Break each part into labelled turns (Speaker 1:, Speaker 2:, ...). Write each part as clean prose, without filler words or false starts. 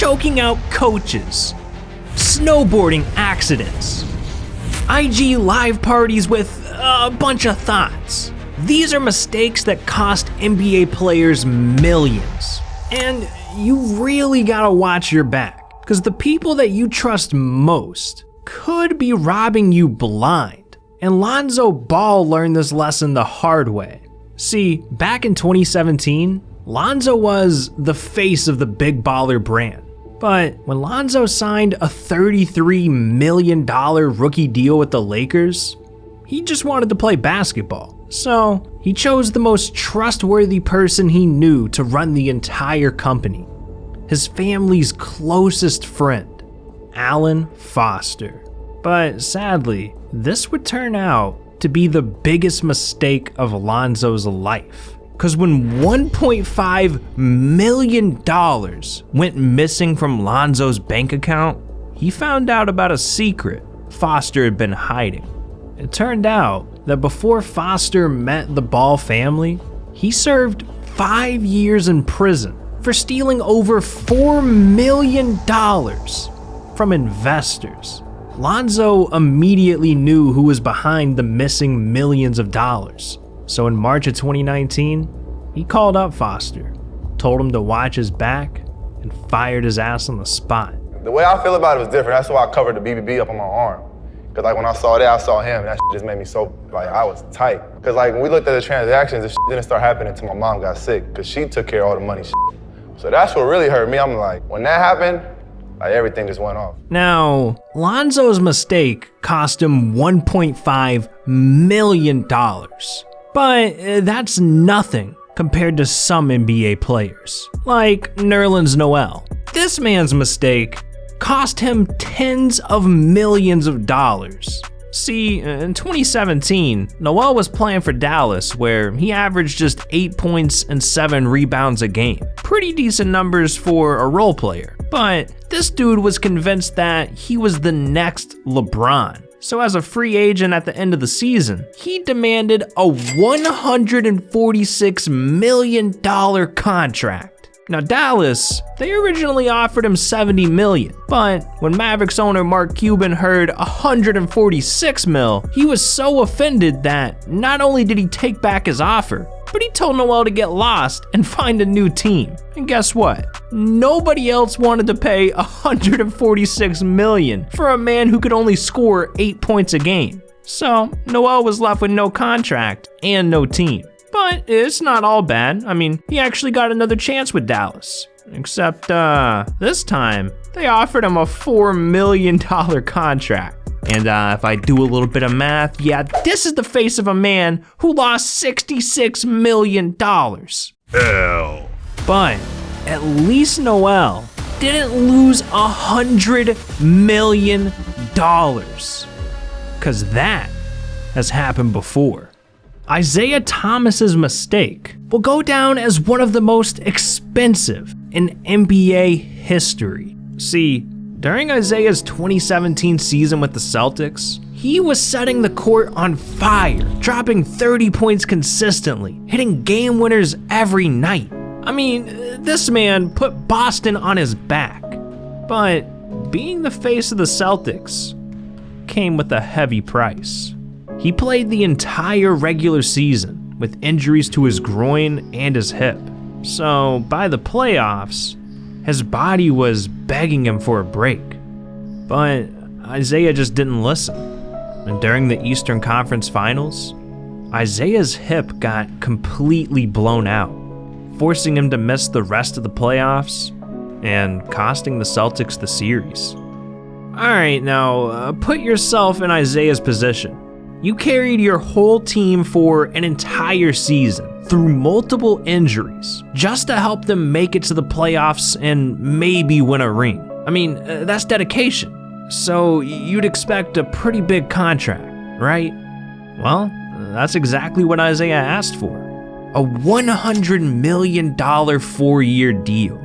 Speaker 1: choking out coaches, snowboarding accidents, IG live parties with a bunch of thoughts. These are mistakes that cost NBA players millions. And you really gotta watch your back, because the people that you trust most could be robbing you blind. And Lonzo Ball learned this lesson the hard way. See, back in 2017, Lonzo was the face of the big baller brand. But when Lonzo signed a $33 million rookie deal with the Lakers, he just wanted to play basketball. So he chose the most trustworthy person he knew to run the entire company, his family's closest friend, Alan Foster. But sadly, this would turn out to be the biggest mistake of Lonzo's life. Because when $1.5 million went missing from Lonzo's bank account, he found out about a secret Foster had been hiding. It turned out that before Foster met the Ball family, he served 5 years in prison for stealing over $4 million from investors. Lonzo immediately knew who was behind the missing millions of dollars. So in March of 2019, he called up Foster, told him to watch his back, and fired his ass on the spot.
Speaker 2: The way I feel about it was different. That's why I covered the BBB up on my arm. Cause like when I saw that, I saw him, and that shit just made me so, like, I was tight. Cause like when we looked at the transactions, the shit didn't start happening until my mom got sick, cause she took care of all the money shit. So that's what really hurt me. I'm like, when that happened, like everything just went off.
Speaker 1: Now, Lonzo's mistake cost him $1.5 million. But that's nothing compared to some NBA players, like Nerlens Noel. This man's mistake cost him tens of millions of dollars. See, in 2017, Noel was playing for Dallas, where he averaged just 8 points and 7 rebounds a game. Pretty decent numbers for a role player. But this dude was convinced that he was the next LeBron. So as a free agent at the end of the season, he demanded a $146 million contract. Now Dallas, they originally offered him $70 million, but when Mavericks owner Mark Cuban heard $146 million, he was so offended that not only did he take back his offer, but he told Noel to get lost and find a new team. And guess what? Nobody else wanted to pay $146 million for a man who could only score 8 points a game. So Noel was left with no contract and no team. But it's not all bad. I mean, he actually got another chance with Dallas. Except, this time, they offered him a $4 million contract. And if I do a little bit of math, yeah, this is the face of a man who lost $66 million.
Speaker 3: Hell.
Speaker 1: But at least Noel didn't lose $100 million. Cause that has happened before. Isaiah Thomas's mistake will go down as one of the most expensive in NBA history. See, during Isaiah's 2017 season with the Celtics, he was setting the court on fire, dropping 30 points consistently, hitting game winners every night. I mean, this man put Boston on his back. But being the face of the Celtics came with a heavy price. He played the entire regular season with injuries to his groin and his hip. So by the playoffs, his body was begging him for a break. But Isaiah just didn't listen. And during the Eastern Conference Finals, Isaiah's hip got completely blown out, forcing him to miss the rest of the playoffs and costing the Celtics the series. Alright, now put yourself in Isaiah's position. You carried your whole team for an entire season through multiple injuries just to help them make it to the playoffs and maybe win a ring. I mean, that's dedication. So you'd expect a pretty big contract, right? Well, that's exactly what Isaiah asked for. A $100 million 4-year deal.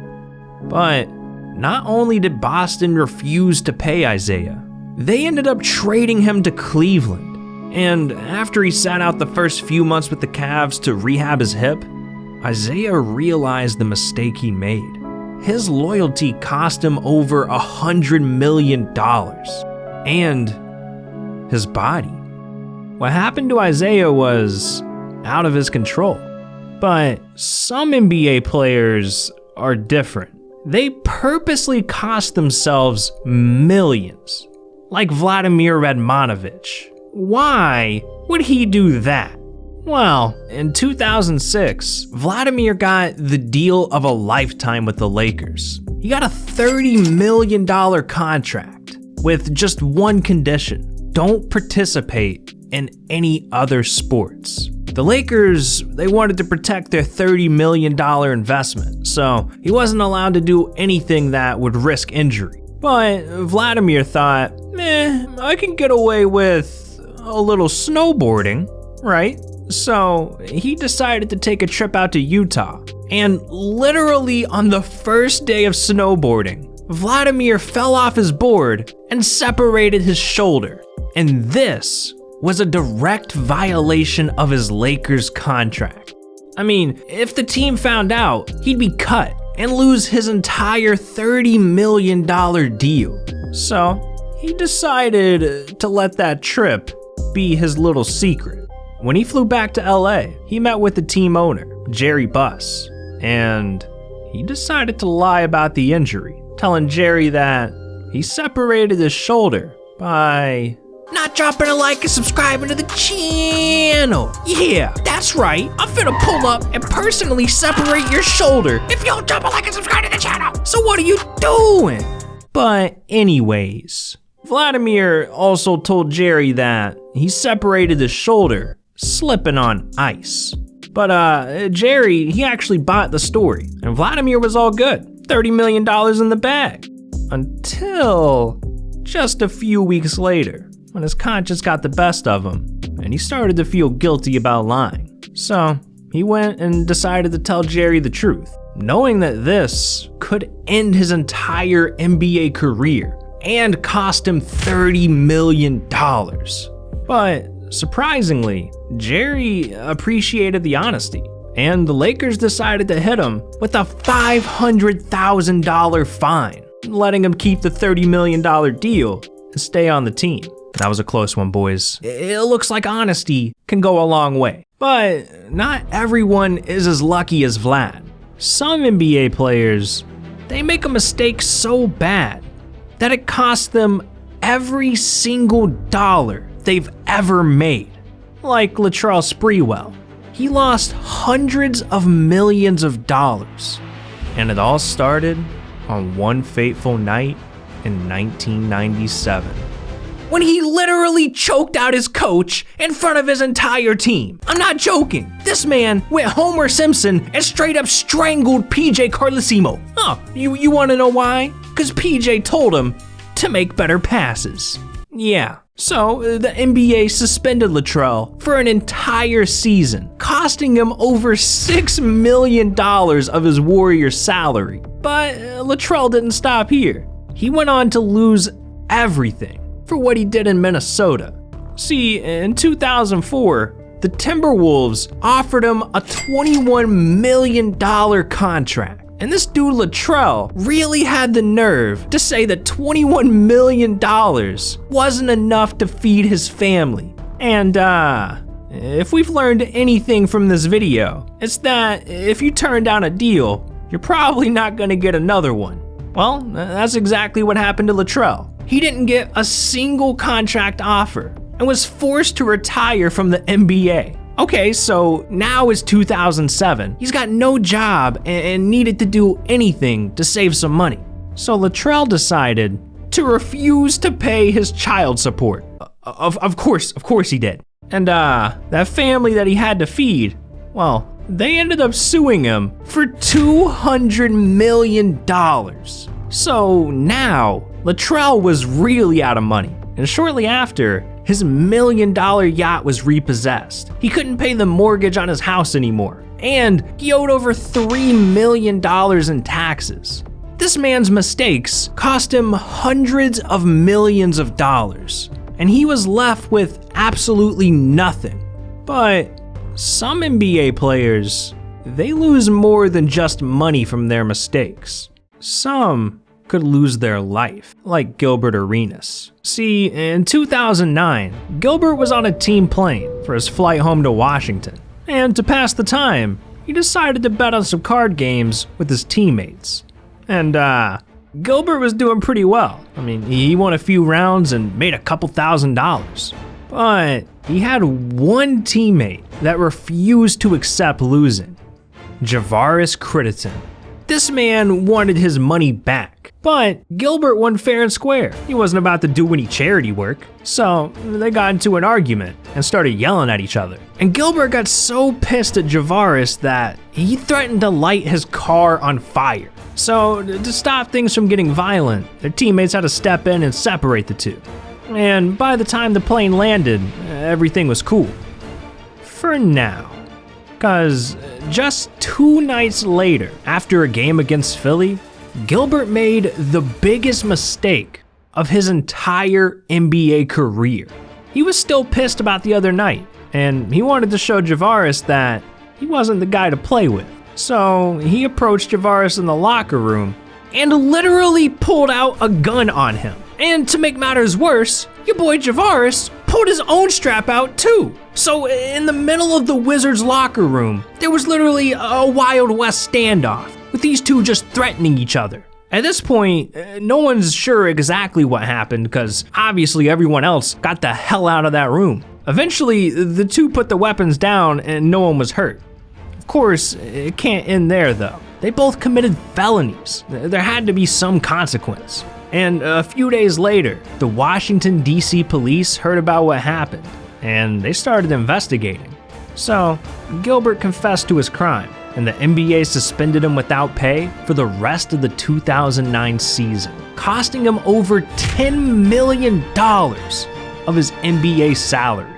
Speaker 1: But not only did Boston refuse to pay Isaiah, they ended up trading him to Cleveland. And after he sat out the first few months with the Cavs to rehab his hip, Isaiah realized the mistake he made. his loyalty cost him over $100 million. And his body. What happened to Isaiah was out of his control. But some NBA players are different. They purposely cost themselves millions, like Vladimir Manovich. Why would he do that? Well, in 2006, Vladimir got the deal of a lifetime with the Lakers. He got a $30 million contract with just one condition: don't participate in any other sports. The Lakers, they wanted to protect their $30 million investment, so he wasn't allowed to do anything that would risk injury. But Vladimir thought, I can get away with a little snowboarding, right? So he decided to take a trip out to Utah. And literally on the first day of snowboarding, Vladimir fell off his board and separated his shoulder. And this was a direct violation of his Lakers contract. I mean, if the team found out, he'd be cut and lose his entire $30 million deal. So he decided to let that trip be his little secret. When he flew back to LA, he met with the team owner, Jerry Buss, and he decided to lie about the injury, telling Jerry that he separated his shoulder by not dropping a like and subscribing to the channel. Yeah, that's right. I'm finna pull up and personally separate your shoulder if you don't drop a like and subscribe to the channel. So what are you doing? But anyways, Vladimir also told Jerry that he separated his shoulder slipping on ice. But Jerry, he actually bought the story, and Vladimir was all good. $30 million in the bag. Until just a few weeks later, when his conscience got the best of him, and he started to feel guilty about lying. So he went and decided to tell Jerry the truth, knowing that this could end his entire NBA career and cost him $30 million. But surprisingly, Jerry appreciated the honesty, and the Lakers decided to hit him with a $500,000 fine, letting him keep the $30 million deal and stay on the team. That was a close one, boys. It looks like honesty can go a long way, but not everyone is as lucky as Vlad. Some NBA players, they make a mistake so bad that it costs them every single dollar they've ever made. Like Latrell Sprewell. He lost hundreds of millions of dollars. And it all started on one fateful night in 1997. When he literally choked out his coach in front of his entire team. I'm not joking. This man went Homer Simpson and straight up strangled PJ Carlesimo. Oh, you wanna know why? Cause PJ told him to make better passes. Yeah, so the NBA suspended Latrell for an entire season, costing him over $6 million of his Warriors salary. But Latrell didn't stop here. He went on to lose everything for what he did in Minnesota. See, in 2004, the Timberwolves offered him a $21 million contract. And this dude Latrell really had the nerve to say that $21 million wasn't enough to feed his family. And if we've learned anything from this video, it's that if you turn down a deal, you're probably not gonna get another one. Well, that's exactly what happened to Latrell. He didn't get a single contract offer and was forced to retire from the NBA. Okay, so now it's 2007. He's got no job and needed to do anything to save some money. So Latrell decided to refuse to pay his child support. Of course he did. And that family that he had to feed, well, they ended up suing him for $200 million. So now, Latrell was really out of money. And shortly after, his $1 million yacht was repossessed. He couldn't pay the mortgage on his house anymore. And he owed over $3 million in taxes. This man's mistakes cost him hundreds of millions of dollars. And he was left with absolutely nothing. But some NBA players, they lose more than just money from their mistakes. some could lose their life, like Gilbert Arenas. See, in 2009, Gilbert was on a team plane for his flight home to Washington, and to pass the time, he decided to bet on some card games with his teammates. And Gilbert was doing pretty well. I mean, he won a few rounds and made a couple $1,000s. But he had one teammate that refused to accept losing, Javaris Crittenton. This man wanted his money back, but Gilbert won fair and square. He wasn't about to do any charity work, so they got into an argument and started yelling at each other. And Gilbert got so pissed at Javaris that he threatened to light his car on fire. So to stop things from getting violent, their teammates had to step in and separate the two. And by the time the plane landed, everything was cool. For now. Cause just 2 nights later, after a game against Philly, Gilbert made the biggest mistake of his entire NBA career. He was still pissed about the other night, and he wanted to show Javaris that he wasn't the guy to play with. So he approached Javaris in the locker room and literally pulled out a gun on him. And to make matters worse, your boy Javaris pulled his own strap out too. So in the middle of the Wizards locker room, there was literally a Wild West standoff, with these two just threatening each other. At this point, no one's sure exactly what happened because obviously everyone else got the hell out of that room. Eventually, the two put the weapons down and no one was hurt. Of course, it can't end there though. They both committed felonies. There had to be some consequence. And a few days later, the Washington, D.C. police heard about what happened, and they started investigating. So, Gilbert confessed to his crime, and the NBA suspended him without pay for the rest of the 2009 season, costing him over $10 million of his NBA salary.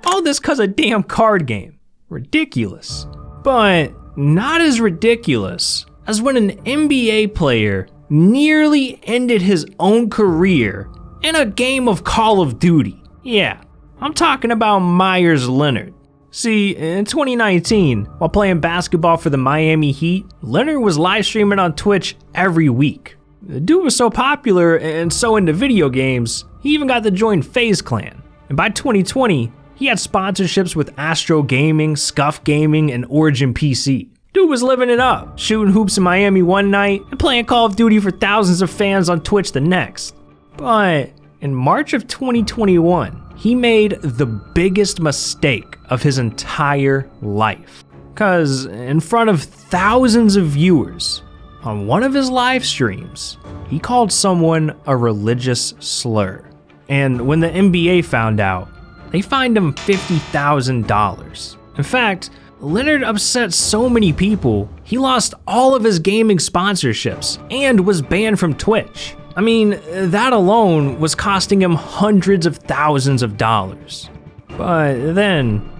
Speaker 1: All this cause a damn card game. Ridiculous. But not as ridiculous as when an NBA player nearly ended his own career in a game of Call of Duty. Yeah, I'm talking about Myers Leonard. See, in 2019, while playing basketball for the Miami Heat, Leonard was live streaming on Twitch every week. The dude was so popular and so into video games, he even got to join FaZe Clan. And by 2020, he had sponsorships with Astro Gaming, Scuff Gaming, and Origin PC. Dude was living it up, shooting hoops in Miami one night and playing Call of Duty for thousands of fans on Twitch the next. But in March of 2021, he made the biggest mistake of his entire life. Cause in front of thousands of viewers, on one of his live streams, he called someone a religious slur. And when the NBA found out, they fined him $50,000. In fact, Leonard upset so many people, he lost all of his gaming sponsorships and was banned from Twitch. I mean, that alone was costing him hundreds of thousands of dollars. But then,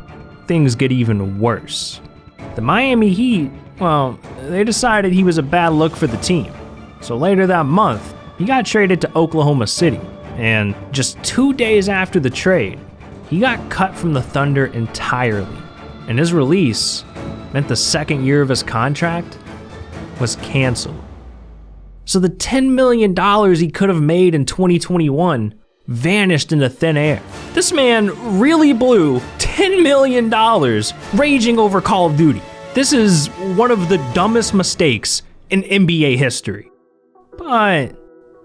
Speaker 1: things get even worse. The Miami Heat, well, they decided he was a bad look for the team. So later that month, he got traded to Oklahoma City. And just 2 days after the trade, he got cut from the Thunder entirely. And his release meant the second year of his contract was canceled. So the $10 million he could have made in 2021 vanished into thin air. This man really blew $10 million raging over Call of Duty. This is one of the dumbest mistakes in NBA history. But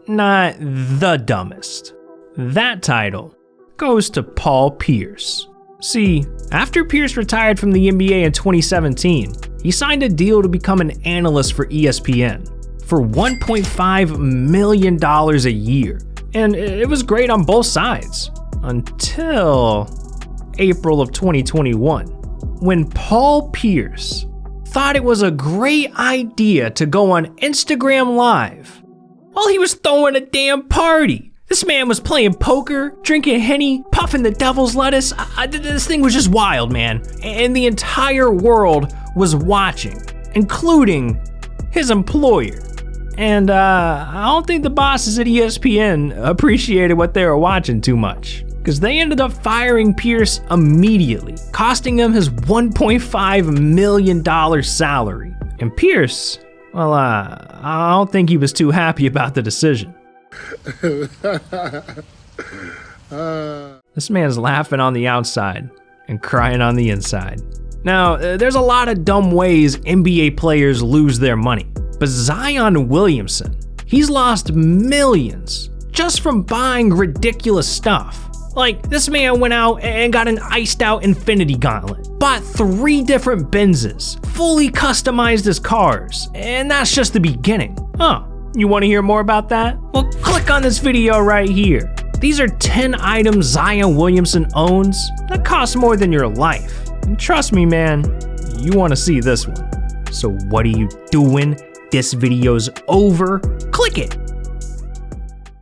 Speaker 1: not the dumbest. That title goes to Paul Pierce. See, after Pierce retired from the NBA in 2017, he signed a deal to become an analyst for ESPN for $1.5 million a year. And it was great on both sides, until April of 2021, when Paul Pierce thought it was a great idea to go on Instagram Live while he was throwing a damn party. This man was playing poker, drinking Henny, puffing the devil's lettuce. This thing was just wild, man. And the entire world was watching, including his employer. And I don't think the bosses at ESPN appreciated what they were watching too much, because they ended up firing Pierce immediately, costing him his $1.5 million salary. And Pierce Well, I don't think he was too happy about the decision. This man's laughing on the outside and crying on the inside. Now, there's a lot of dumb ways NBA players lose their money, but Zion Williamson, he's lost millions just from buying ridiculous stuff. Like, this man went out and got an iced out Infinity Gauntlet, bought 3 different Benzes, fully customized his cars, and that's just the beginning. Huh, you wanna hear more about that? Well, click on this video right here. These are 10 items Zion Williamson owns that cost more than your life. And trust me, man, you wanna see this one. So what are you doing? This video's over. Click it.